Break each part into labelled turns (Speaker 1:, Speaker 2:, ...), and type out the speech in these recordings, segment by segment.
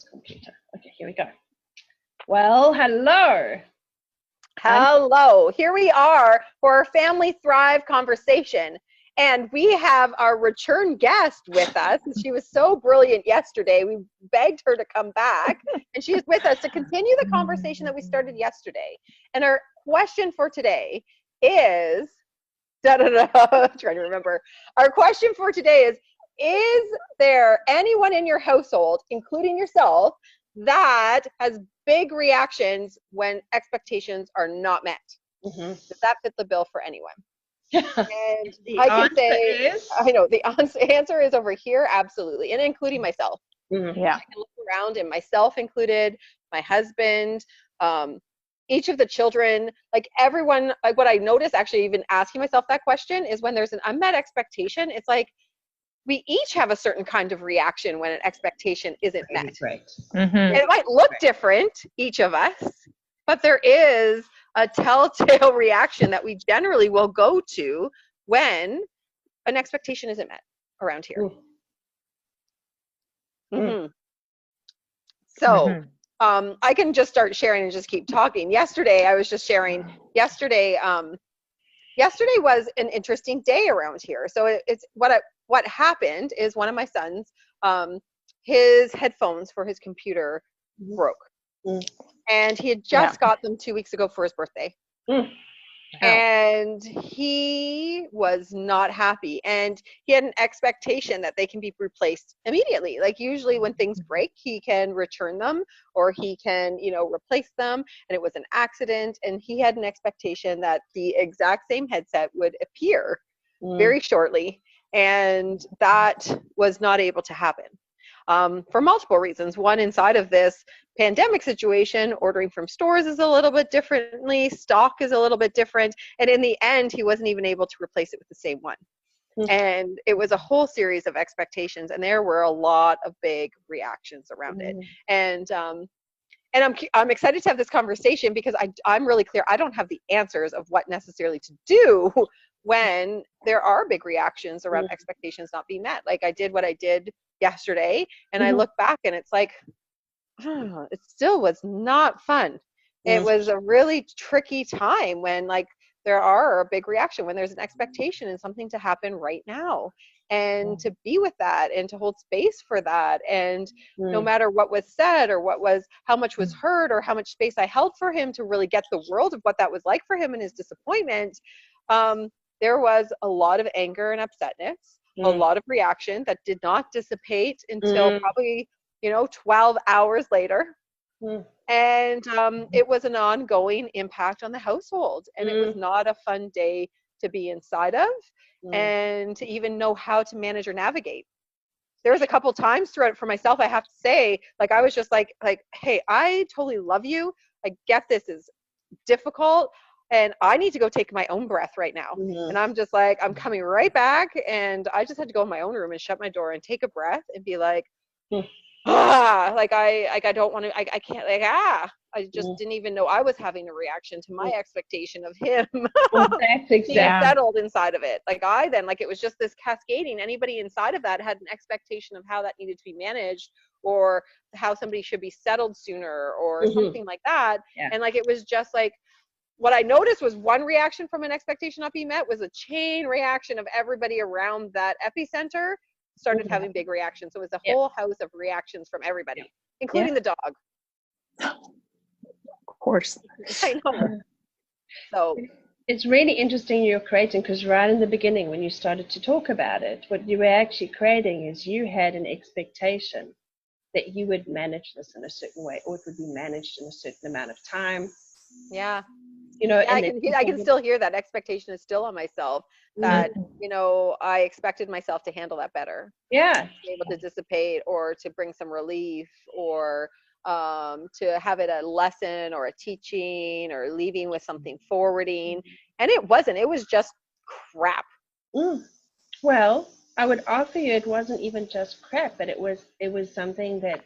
Speaker 1: Computer. Okay, here we go. Well, hello.
Speaker 2: Hello. Here we are for our Family Thrive conversation. And we have our return guest with us. She was so brilliant yesterday. We begged her to come back, and she is with us to continue the conversation that we started yesterday. And our question for today is, trying to remember. Our question for today is there anyone in your household, including yourself, that has big reactions when expectations are not met? Does that fit the bill for anyone? And I can say, I know the answer is over here, absolutely, and including myself.
Speaker 1: Yeah.
Speaker 2: I can look around, and myself included, my husband, each of the children, like everyone. Like what I notice, actually, even asking myself that question, is when there's an unmet expectation, it's like we each have a certain kind of reaction when an expectation isn't met.
Speaker 1: Right.
Speaker 2: It might look different, each of us, but there is a telltale reaction that we generally will go to when an expectation isn't met around here. So I can just start sharing and just keep talking. Yesterday, I was just sharing. Yesterday was an interesting day around here. So it's what happened is one of my sons, his headphones for his computer broke. And he had just got them 2 weeks ago for his birthday. And he was not happy. And he had an expectation that they can be replaced immediately. Like usually when things break, he can return them or he can, replace them. And it was an accident. And he had an expectation that the exact same headset would appear very shortly. And that was not able to happen. For multiple reasons. One, inside of this pandemic situation, ordering from stores is a little bit differently, stock is a little bit different, and in the end, he wasn't even able to replace it with the same one. And it was a whole series of expectations, and there were a lot of big reactions around it. And I'm excited to have this conversation because I'm really clear. I don't have the answers of what necessarily to do when there are big reactions around expectations not being met. Like I did what I did yesterday, and I look back and it's like, it still was not fun. It was a really tricky time when like there are a big reaction, when there's an expectation and something to happen right now, and to be with that and to hold space for that. And no matter what was said or how much was heard or how much space I held for him to really get the world of what that was like for him and his disappointment, there was a lot of anger and upsetness, a lot of reaction that did not dissipate until probably 12 hours later. And it was an ongoing impact on the household, and it was not a fun day to be inside of and to even know how to manage or navigate. There was a couple times throughout it for myself, I have to say, like I was just like, hey, I totally love you. I get this is difficult, and I need to go take my own breath right now. And I'm just like, I'm coming right back, and I just had to go in my own room and shut my door and take a breath and be like, I don't want to, I can't, I just didn't even know I was having a reaction to my expectation of him being settled inside of it. It was just this cascading. Anybody inside of that had an expectation of how that needed to be managed, or how somebody should be settled sooner, or something like that. And it was just like, what I noticed was one reaction from an expectation not being met was a chain reaction of everybody around that epicenter started having big reactions. So it was a whole house of reactions from everybody, including the dog.
Speaker 1: Of course.
Speaker 2: I know. So
Speaker 1: it's really interesting you're creating, because right in the beginning when you started to talk about it, what you were actually creating is you had an expectation that you would manage this in a certain way, or it would be managed in a certain amount of time.
Speaker 2: Yeah.
Speaker 1: And
Speaker 2: I can still hear that expectation is still on myself, that I expected myself to handle that better, be able to dissipate or to bring some relief, or to have it a lesson or a teaching or leaving with something forwarding. And it was just crap.
Speaker 1: Well, I would offer you it wasn't even just crap, but it was something that,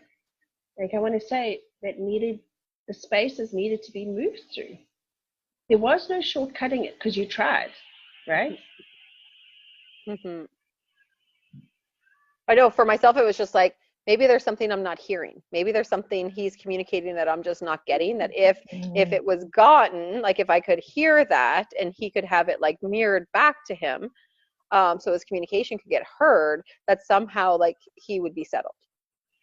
Speaker 1: like, I want to say that the spaces needed to be moved through. There was no shortcutting it, because you tried, right?
Speaker 2: I know for myself, it was just like, maybe there's something I'm not hearing. Maybe there's something he's communicating that I'm just not getting, that if it was gotten, like if I could hear that and he could have it like mirrored back to him, so his communication could get heard, that somehow like he would be settled.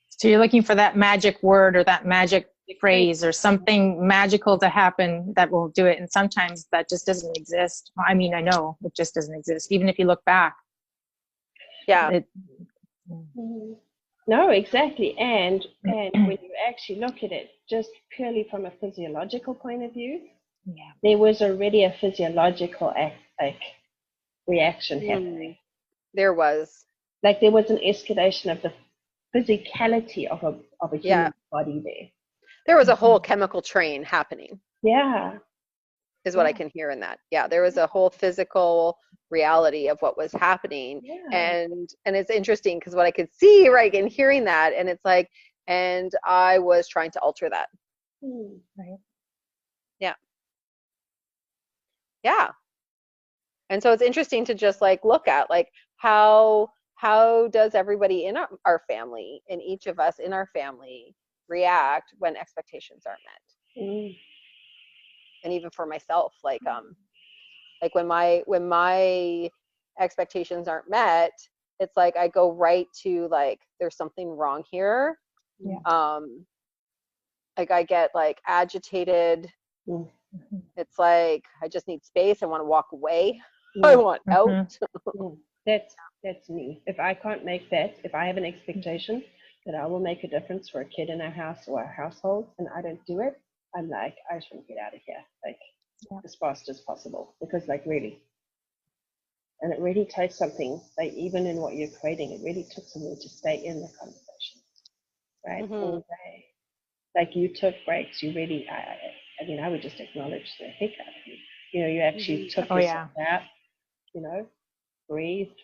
Speaker 3: So you're looking for that magic word or that magic phrase or something magical to happen that will do it. And sometimes that just doesn't exist. I mean, I know it just doesn't exist. Even if you look back.
Speaker 2: Yeah.
Speaker 1: No, exactly. And when you actually look at it, just purely from a physiological point of view, there was already a physiological reaction happening.
Speaker 2: There was.
Speaker 1: Like there was an escalation of the physicality of a human body there.
Speaker 2: There was a whole chemical train happening.
Speaker 1: Yeah.
Speaker 2: Is what I can hear in that. Yeah, there was a whole physical reality of what was happening. And it's interesting because what I could see right in hearing that, and it's like, and I was trying to alter that.
Speaker 1: Right.
Speaker 2: Yeah. And so it's interesting to just like look at like how does everybody in our family, in each of us in our family, react when expectations aren't met. And even for myself, like when my expectations aren't met, it's like I go right to like there's something wrong here. Like I get like agitated. It's like I just need space. I want to walk away. I want out.
Speaker 1: That's me. If I can't make that, if I have an expectation that I will make a difference for a kid in our house or our household, and I don't do it, I'm like, I just want to get out of here, like as fast as possible, because like really, and it really takes something, like even in what you're creating, it really took something to stay in the conversation, right? All day. Like you took breaks, you really, I mean, I would just acknowledge the heck out of you. You know, you actually took yourself out, you know, breathed.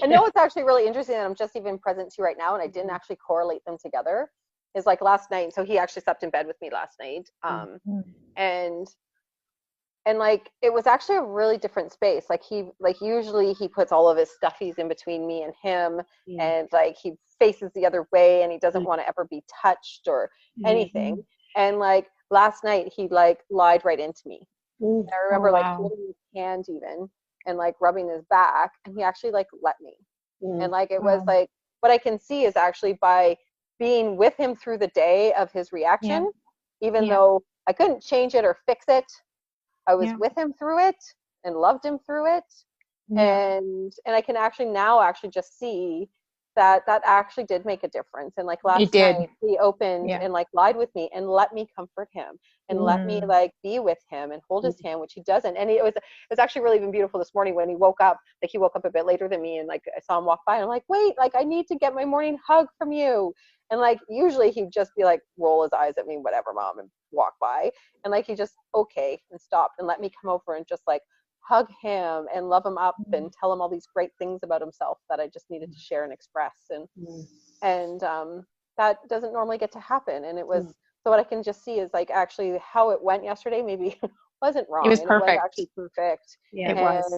Speaker 2: I know it's actually really interesting that I'm just even present to right now, and I didn't actually correlate them together. Is like last night, so he actually slept in bed with me last night, and like it was actually a really different space. Like usually he puts all of his stuffies in between me and him, and like he faces the other way, and he doesn't want to ever be touched or anything. And like last night he like lied right into me. And I remember like holding his hand even, and like rubbing his back, and he actually like let me. And like it was like what I can see is actually by being with him through the day of his reaction, even though I couldn't change it or fix it, I was with him through it and loved him through it. And I can actually now actually just see that actually did make a difference. And like last night he opened and like lied with me and let me comfort him and let me like be with him and hold his hand, which he doesn't. And it was actually really even beautiful this morning when he woke up. Like he woke up a bit later than me, and like I saw him walk by, and I'm like, wait, like I need to get my morning hug from you. And like usually he'd just be like roll his eyes at me, whatever, mom, and walk by. And like he just and stopped and let me come over and just like hug him and love him up and tell him all these great things about himself that I just needed to share and express. And that doesn't normally get to happen. And it was, so what I can just see is like actually how it went yesterday maybe wasn't wrong.
Speaker 3: It was
Speaker 2: and
Speaker 3: perfect.
Speaker 2: It was actually perfect.
Speaker 3: It was.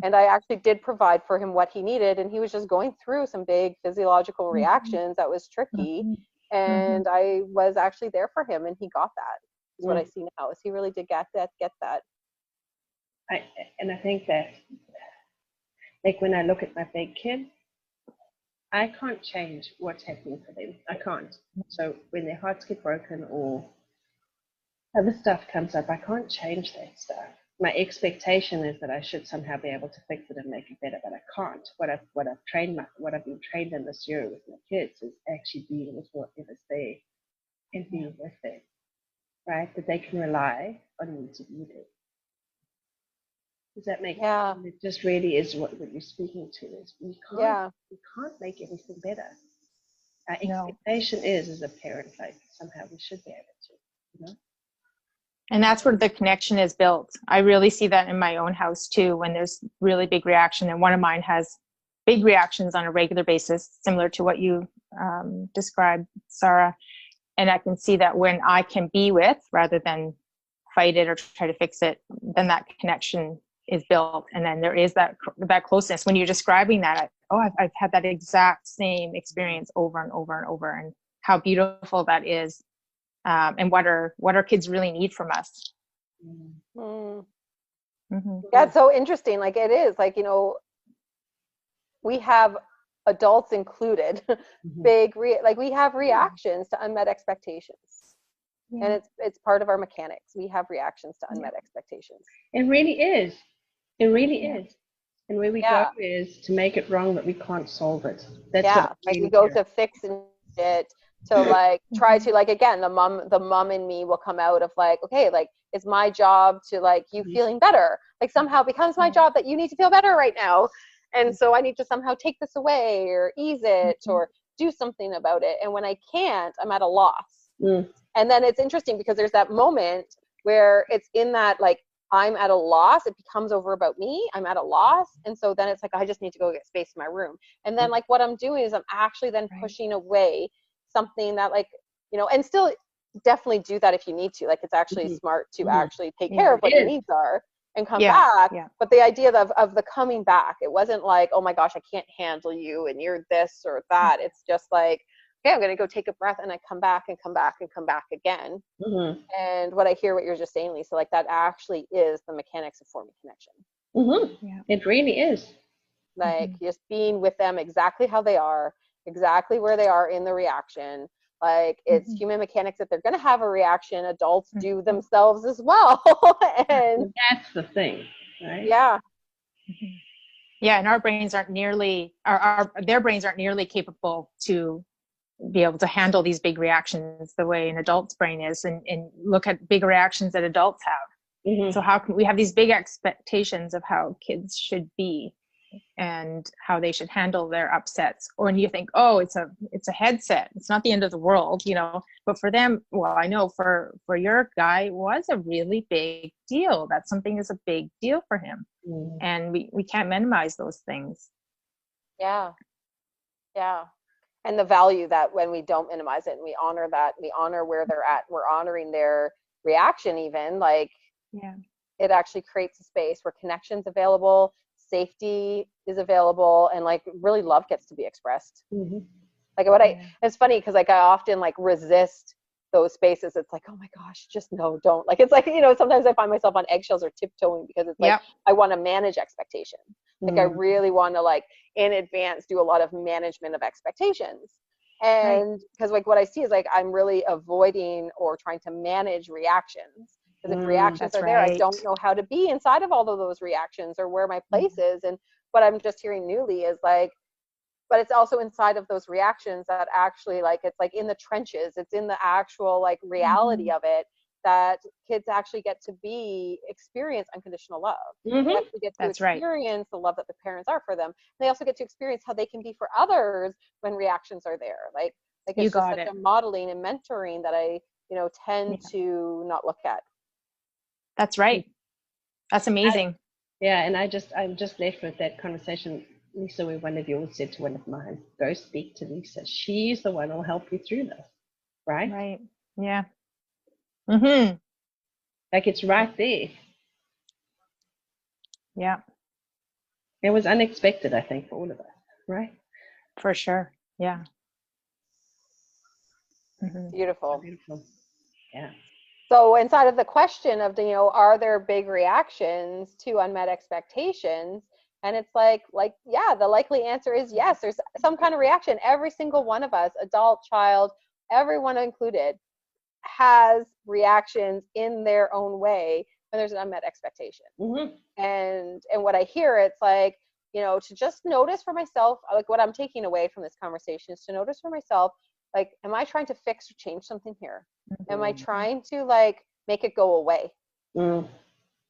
Speaker 2: And I actually did provide for him what he needed, and he was just going through some big physiological reactions that was tricky. And I was actually there for him, and he got that. Is what I see now, is he really did get that.
Speaker 1: I think that, like when I look at my big kid, I can't change what's happening for them. I can't. So when their hearts get broken or other stuff comes up, I can't change that stuff. My expectation is that I should somehow be able to fix it and make it better, but I can't. What I've been trained in this year with my kids is actually being with whatever's there and being with them, right? That they can rely on me to be there. Does that make sense? It just really is what you're speaking to, is we can't make everything better. Our expectation is as a parent, like somehow we should be able to, you know?
Speaker 3: And that's where the connection is built. I really see that in my own house too, when there's really big reaction, and one of mine has big reactions on a regular basis, similar to what you described, Szara. And I can see that when I can be with rather than fight it or try to fix it, then that connection is built. And then there is that closeness. When you're describing that, I've had that exact same experience over and over and over, and how beautiful that is. And what our kids really need from us.
Speaker 2: Mm.
Speaker 3: Mm-hmm.
Speaker 2: Yeah, it's so interesting. Like it is like, we have adults included, we have reactions to unmet expectations.
Speaker 3: Yeah.
Speaker 2: And it's part of our mechanics. We have reactions to unmet expectations.
Speaker 1: It really is. It really
Speaker 3: Yeah.
Speaker 1: is. And where we go is to make it wrong, but we can't solve it. That's what
Speaker 2: Like
Speaker 1: really
Speaker 2: we go
Speaker 1: is.
Speaker 2: to fix it, to like try to, like, again, the mom in me will come out of like, okay, like it's my job to like you feeling better. Like somehow it becomes my job that you need to feel better right now. And so I need to somehow take this away or ease it or do something about it. And when I can't, I'm at a loss. And then it's interesting because there's that moment where it's in that, like, I'm at a loss. It becomes over about me. I'm at a loss. And so then it's like, I just need to go get space in my room. And then like what I'm doing is I'm actually then pushing away something that, like, and still definitely do that if you need to. Like it's actually smart to actually take care of what your needs are and come back. But the idea of the coming back, it wasn't like, oh my gosh, I can't handle you and you're this or that. It's just like, okay, I'm going to go take a breath, and I come back and come back and come back again. And what I hear what you're just saying, Lisa, like that actually is the mechanics of forming connection.
Speaker 1: It really is.
Speaker 2: Like just being with them exactly how they are, exactly where they are in the reaction. Like it's human mechanics that they're going to have a reaction. Adults do themselves as well. And
Speaker 1: that's the thing, right?
Speaker 3: And our brains aren't nearly their brains aren't nearly capable to be able to handle these big reactions the way an adult's brain is, and look at big reactions that adults have. So how can we have these big expectations of how kids should be and how they should handle their upsets? Or when you think, oh, it's a headset, it's not the end of the world, but for them, well, I know for your guy, it was a really big deal. That something is a big deal for him. And we can't minimize those things.
Speaker 2: And the value that when we don't minimize it and we honor that, we honor where they're at, we're honoring their reaction, even like it actually creates a space where connection's available, safety is available, and like really love gets to be expressed. Like it's funny because like I often like resist those spaces. It's like, oh my gosh, just no, don't. Like it's like, sometimes I find myself on eggshells or tiptoeing because it's like I want to manage expectation. Like I really want to, like, in advance do a lot of management of expectations. And because like what I see is like I'm really avoiding or trying to manage reactions. Because if reactions are there, I don't know how to be inside of all of those reactions or where my place is. And what I'm just hearing newly is like, but it's also inside of those reactions that actually, like, it's like in the trenches, it's in the actual like reality of it, that kids actually get to experience unconditional love. They actually get to experience the love that the parents are for them. And they also get to experience how they can be for others when reactions are there. Like it's just such a modeling and mentoring that I, tend to not look at.
Speaker 3: That's right. That's amazing.
Speaker 1: And I'm just left with that conversation, Lisa, where one of you said to one of mine, go speak to Lisa. She's the one who'll help you through this. Right?
Speaker 3: Right. Yeah.
Speaker 1: Like it's right there.
Speaker 3: Yeah.
Speaker 1: It was unexpected, I think, for all of us, right?
Speaker 3: For sure. Yeah.
Speaker 2: Beautiful.
Speaker 1: Yeah.
Speaker 2: So inside of the question of, are there big reactions to unmet expectations? And it's like, the likely answer is yes. There's some kind of reaction. Every single one of us, adult, child, everyone included, has reactions in their own way when there's an unmet expectation. And what I hear, it's like, to just notice for myself, like what I'm taking away from this conversation is to notice for myself, like, am I trying to fix or change something here? Am I trying to like make it go away?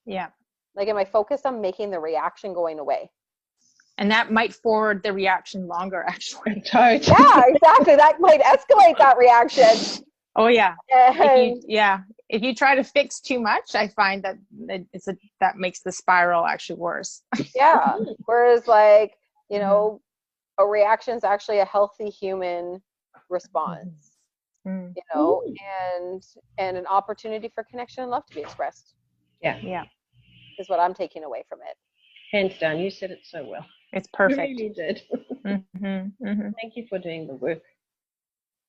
Speaker 3: Yeah.
Speaker 2: Like, am I focused on making the reaction going away?
Speaker 3: And that might forward the reaction longer, actually.
Speaker 2: Yeah, exactly. That might escalate that reaction.
Speaker 3: Oh yeah. If you try to fix too much, I find that that makes the spiral actually worse.
Speaker 2: Whereas like, a reaction is actually a healthy human response. And an opportunity for connection and love to be expressed.
Speaker 3: Yeah.
Speaker 2: is what I'm taking away from it.
Speaker 1: Hands down, you said it so well.
Speaker 3: It's
Speaker 1: You
Speaker 3: perfect.
Speaker 1: really did. Thank you for doing the work.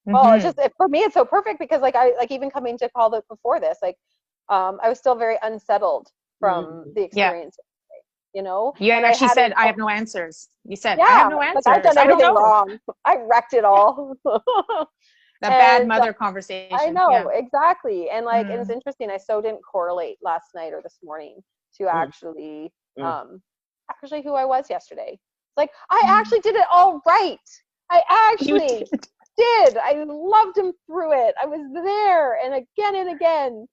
Speaker 2: Well, it's just for me, it's so perfect because like I like even coming to call it before this, like I was still very unsettled from the experience. You know,
Speaker 3: You had
Speaker 2: and
Speaker 3: actually said, I have no answers. You said, I have no answers.
Speaker 2: Like I've done everything
Speaker 3: I don't know.
Speaker 2: wrong. I wrecked it all.
Speaker 3: The bad mother conversation.
Speaker 2: I know, exactly. And like, and it's interesting. I so didn't correlate last night or this morning to actually who I was yesterday. It's like, I actually did it all right. I actually did. I loved him through it. I was there and again.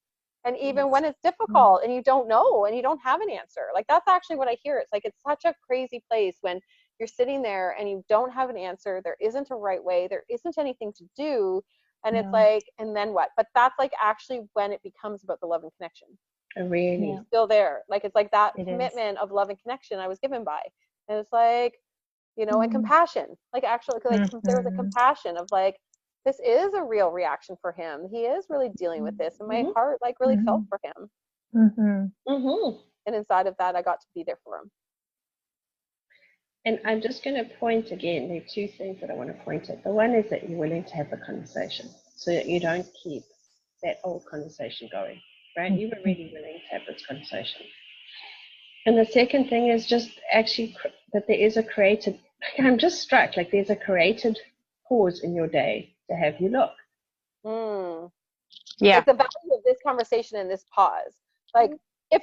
Speaker 2: And even when it's difficult and you don't know and you don't have an answer, like that's actually what I hear. It's like, it's such a crazy place when you're sitting there and you don't have an answer. There isn't a right way. There isn't anything to do. And it's like, and then what? But that's like actually when it becomes about the love and connection.
Speaker 1: Really?
Speaker 2: It's still there. Like, it's like that commitment of love and connection I was given by. And it's like, you know, and compassion. Like actually, like there was a compassion of like, this is a real reaction for him. He is really dealing with this. And my heart like really felt for him. And inside of that, I got to be there for him.
Speaker 1: And I'm just going to point again, there are two things that I want to point at. The one is that you're willing to have the conversation so that you don't keep that old conversation going, right? You were really willing to have this conversation. And the second thing is just actually that there is a created, I'm just struck, like there's a created pause in your day to have you look.
Speaker 2: Like the value of this conversation and this pause. Like if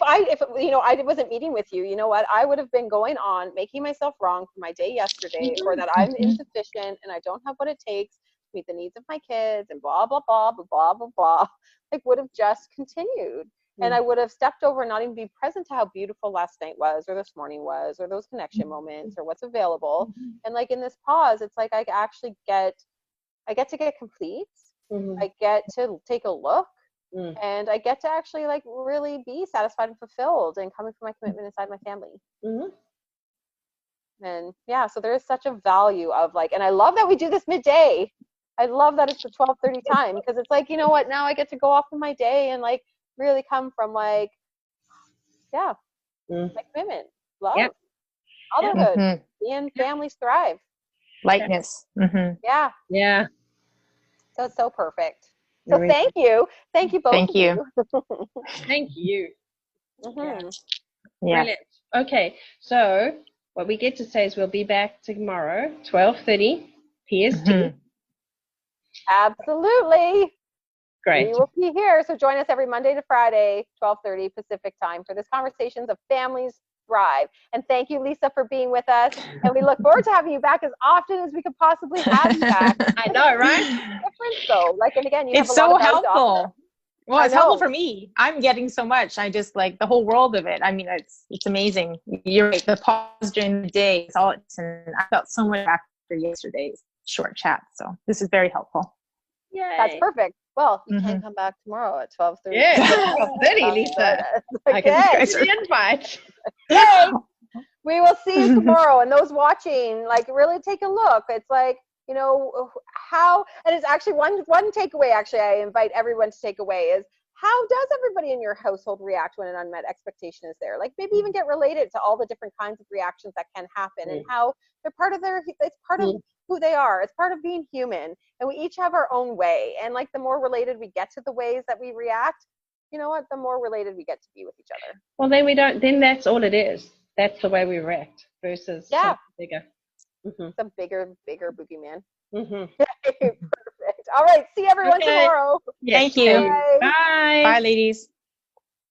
Speaker 2: you know, I wasn't meeting with you, you know what, I would have been going on making myself wrong for my day yesterday, or that I'm insufficient and I don't have what it takes to meet the needs of my kids and blah blah blah blah blah blah blah. Like would have just continued. And I would have stepped over and not even be present to how beautiful last night was, or this morning was, or those connection moments, or what's available. And like in this pause, it's like I actually get to get complete. I get to take a look, and I get to actually like really be satisfied and fulfilled and coming from my commitment inside my family. And yeah, so there is such a value of like, and I love that we do this midday. I love that it's the 12:30 time, because it's like, you know what, now I get to go off in my day and like really come from like, my commitment, love, motherhood, being families thrive,
Speaker 3: lightness.
Speaker 2: Yeah. So it's so perfect. So thank you both.
Speaker 3: Thank you.
Speaker 1: Thank you.
Speaker 3: Yeah.
Speaker 1: Brilliant. Okay, so what we get to say is we'll be back tomorrow, 12:30 PST.
Speaker 2: Absolutely.
Speaker 1: Great.
Speaker 2: We will be here. So join us every Monday to Friday, 12:30 Pacific time, for this Conversations of Families Thrive. And thank you, Lisa, for being with us. And we look forward to having you back as often as we could possibly have you back.
Speaker 1: I know, right?
Speaker 2: Different though. Like, and again, you have
Speaker 3: It's
Speaker 2: a lot
Speaker 3: so
Speaker 2: of value to offer.
Speaker 3: helpful. Well, it's helpful for me. I'm getting so much. I just like the whole world of it. I mean, it's amazing. You're right. The pause during the day is all it's, and I felt so much after yesterday's short chat. So this is very helpful.
Speaker 1: Yay.
Speaker 2: That's perfect. Well, you can come back tomorrow at 12:30.
Speaker 1: Yeah, 12:30, Lisa. I can see the invite.
Speaker 2: Okay. We will see you tomorrow. And those watching, like, really take a look. It's like, you know, how, and it's actually one takeaway actually I invite everyone to take away is, how does everybody in your household react when an unmet expectation is there? Like maybe even get related to all the different kinds of reactions that can happen and how they're part of it's part of who they are. It's part of being human. And we each have our own way. And like the more related we get to the ways that we react, you know what, the more related we get to be with each other.
Speaker 1: Well, then that's all it is. That's the way we react versus something bigger.
Speaker 2: Some bigger boogeyman. Perfect. All right. See everyone tomorrow.
Speaker 1: Yes.
Speaker 3: Thank you.
Speaker 2: Bye.
Speaker 1: Bye.
Speaker 3: Bye, ladies.